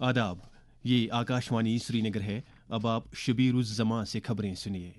आदाब, ये आकाशवाणी श्रीनगर है। अब आप शबीर उज़ जमां से खबरें सुनिए।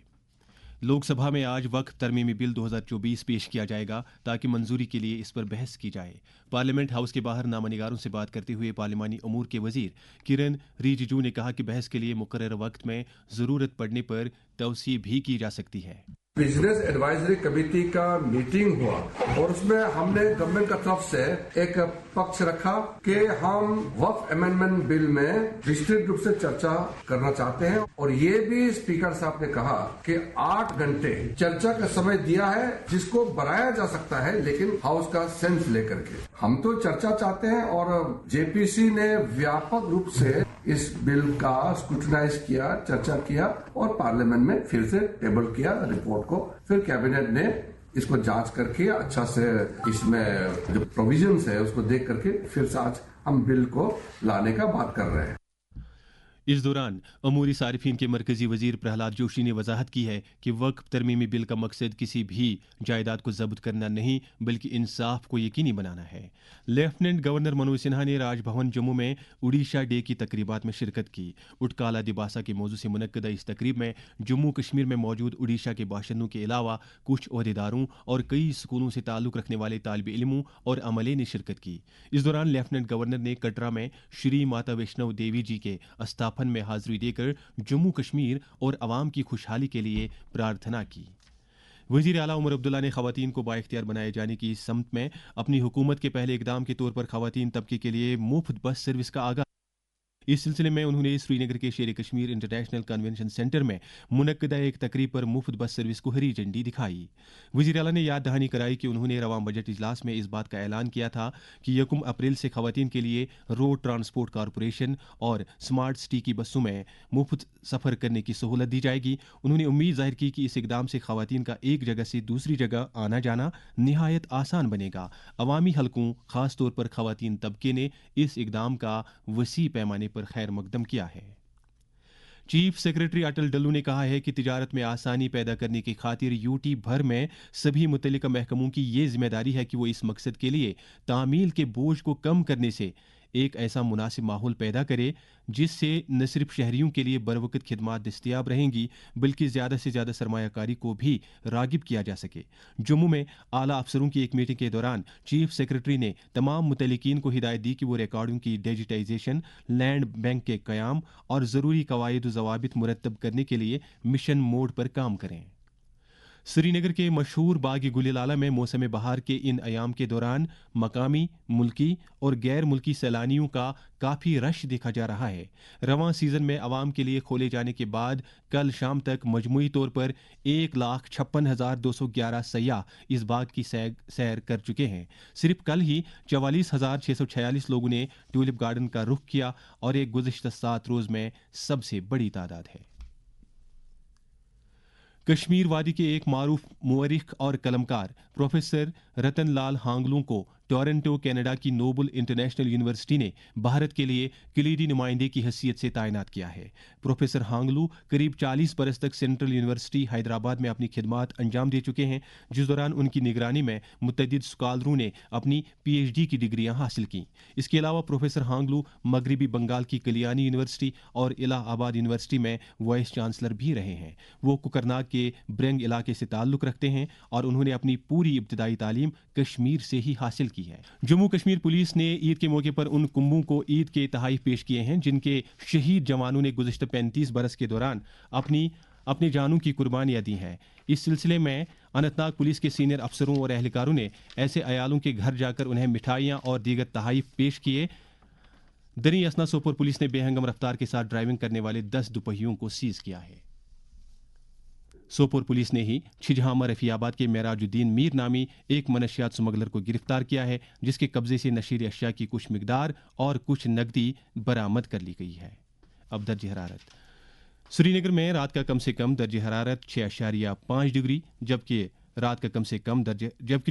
लोकसभा में आज वक्फ तरमीमी बिल 2024 पेश किया जाएगा ताकि मंजूरी के लिए इस पर बहस की जाए। पार्लियामेंट हाउस के बाहर नामनिगारों से बात करते हुए पार्लिमानी अमूर के वजीर किरण रिजिजू ने कहा कि बहस के लिए मुकर्रर वक्त में जरूरत पड़ने पर तौसी भी की जा सकती है। बिजनेस एडवाइजरी कमेटी का मीटिंग हुआ और उसमें हमने गवर्नमेंट का तरफ से एक पक्ष रखा कि हम वक्फ अमेंडमेंट बिल में विस्तृत रूप से चर्चा करना चाहते हैं और ये भी स्पीकर साहब ने कहा कि 8 घंटे चर्चा का समय दिया है जिसको बढ़ाया जा सकता है, लेकिन हाउस का सेंस लेकर के हम तो चर्चा चाहते हैं। और जेपीसी ने व्यापक रूप से इस बिल का स्क्रूटनाइज किया, चर्चा किया और पार्लियामेंट में फिर से टेबल किया रिपोर्ट को। फिर कैबिनेट ने इसको जांच करके अच्छा से इसमें जो प्रोविजंस है उसको देख करके फिर से आज हम बिल को लाने का बात कर रहे हैं। इस दौरान अमूरी सारिफीन के मरकजी वजीर प्रहलाद जोशी ने वजाहत की है कि वक्फ तरमीमी बिल का मकसद किसी भी जायदाद को जब्त करना नहीं बल्कि इंसाफ को यकीनी बनाना है। लेफ्टिनेंट गवर्नर मनोज सिन्हा ने राजभवन जम्मू में उड़ीसा डे की तकरीबात में शिरकत की। उटकाला दिबासा के मौजू से मुनक्कदा इस तकरीब में जम्मू कश्मीर में मौजूद उड़ीसा के बाशिंदों के अलावा कुछ ओहदेदारों और कई स्कूलों से ताल्लुक रखने वाले तालिब इल्मों और अमले ने शिरकत की। इस दौरान लेफ्टिनेंट गवर्नर ने कटरा में श्री माता वैष्णव देवी जी के स्थापन में हाजिरी देकर जम्मू कश्मीर और अवाम की खुशहाली के लिए प्रार्थना की। वजीर आला उमर अब्दुल्ला ने खवातीन को बाइख्तियार बनाए जाने की समत में अपनी हुकूमत के पहले इकदाम के तौर पर खवातीन तबके के लिए मुफ्त बस सर्विस का आगाज। इस सिलसिले में उन्होंने श्रीनगर के शेर कश्मीर इंटरनेशनल कन्वेंशन सेंटर में मुनक्कदा एक तकरीब पर मुफ्त बस सर्विस को हरी झंडी दिखाई। वज़ीर आला ने याद दहानी कराई कि उन्होंने रवां बजट इजलास में इस बात का ऐलान किया था कि 1 अप्रैल से खवातीन के लिए रोड ट्रांसपोर्ट कॉरपोरेशन और स्मार्ट सिटी की बसों में मुफ्त सफ़र करने की सहूलत दी जाएगी। उन्होंने उम्मीद जाहिर की कि इस इकदाम से खवातीन का एक जगह से दूसरी जगह आना जाना निहायत आसान बनेगा। अवामी हलकों खास तौर पर खवातीन तबके ने इस इकदाम का वसी पैमाने पर खैर मकदम किया है। चीफ सेक्रेटरी अटल डल्लू ने कहा है कि तिजारत में आसानी पैदा करने की खातिर यूटी भर में सभी मुतल्लिका महकमों की ये जिम्मेदारी है कि वो इस मकसद के लिए तामील के बोझ को कम करने से एक ऐसा मुनासिब माहौल पैदा करे जिससे न सिर्फ शहरियों के लिए बरवकत खिदमात दस्तियाब रहेंगी बल्कि ज़्यादा से ज़्यादा सरमायाकारी को भी रागिब किया जा सके। जम्मू में आला अफसरों की एक मीटिंग के दौरान चीफ सेक्रेटरी ने तमाम मुतल्लिकीन को हिदायत दी कि वो रिकॉर्डों की डिजिटाइजेशन, लैंड बैंक के क़याम और ज़रूरी कवायद व ज़वाबित मुरतब करने के लिए मिशन मोड पर काम करें। श्रीनगर के मशहूर बाग गुलिलाला में मौसम बहार के इन अयाम के दौरान मकामी, मुल्की और गैर मुल्की सैलानियों का काफ़ी रश देखा जा रहा है। रवां सीज़न में आवाम के लिए खोले जाने के बाद कल शाम तक मजमूई तौर पर 1,56,211 सयाह इस बाग की सैर कर चुके हैं। सिर्फ कल ही 44,646 लोगों ने ट्यूलिप गार्डन का रुख किया और एक गुज़िश्ता 7 रोज़ में सबसे बड़ी तादाद है। कश्मीर वादी के एक मारूफ मुअर्रिख और कलमकार प्रोफेसर रतन लाल हांगलू को टोरंटो कनाडा की नोबल इंटरनेशनल यूनिवर्सिटी ने भारत के लिए कलीदी नुमाइंदे की हैसियत से तैनात किया है। प्रोफेसर हांगलू करीब 40 बरस तक सेंट्रल यूनिवर्सिटी हैदराबाद में अपनी खिदमात अंजाम दे चुके हैं, जिस दौरान उनकी निगरानी में मुतअद्दिद स्कॉलरों ने अपनी PhD की डिग्रियां हासिल की। इसके अलावा प्रोफेसर हांगलू मगरबी बंगाल की कलियानी यूनिवर्सिटी और इलाहाबाद यूनिवर्सिटी में वाइस चांसलर भी रहे हैं। वो कुकरनाग के ब्रेंग इलाके से ताल्लुक़ रखते हैं और उन्होंने अपनी पूरी इब्तिदाई तालीम कश्मीर से ही हासिल की है। जम्मू कश्मीर पुलिस ने ईद के मौके पर उन कुंभों को ईद के तहाइफ पेश किए हैं जिनके शहीद जवानों ने गुज़िश्ता 35 बरस के दौरान अपने जानों की कुर्बानियां दी हैं। इस सिलसिले में अनंतनाग पुलिस के सीनियर अफसरों और एहलकारों ने ऐसे अयालों के घर जाकर उन्हें मिठाइयां और दीगर तहाइफ पेश किए। दरी असना सोपोर पुलिस ने बेहंगम रफ्तार के साथ ड्राइविंग करने वाले 10 दुपहियों को सीज किया है। सोपोर पुलिस ने ही छिजहामा रफियाबाद के मेराजुद्दीन मीर नामी एक मनशियात स्मगलर को गिरफ्तार किया है, जिसके कब्जे से नशीली अशिया की कुछ मिकदार और कुछ नकदी बरामद कर ली गई है। अब दर्ज हरारत श्रीनगर में रात का कम से कम दर्ज हरारत 6.5 डिग्री जबकि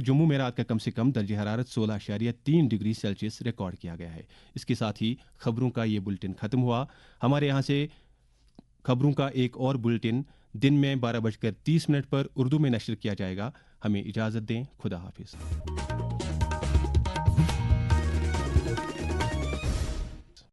जम्मू में रात का कम से कम दर्ज हरारत 16.3 डिग्री सेल्सियस रिकॉर्ड किया गया है। इसके साथ ही खबरों का ये बुलेटिन खत्म हुआ। हमारे यहाँ से खबरों का एक और बुलेटिन दिन में 12:30 पर उर्दू में नशर किया जाएगा। हमें इजाज़त दें। खुदा हाफिज़।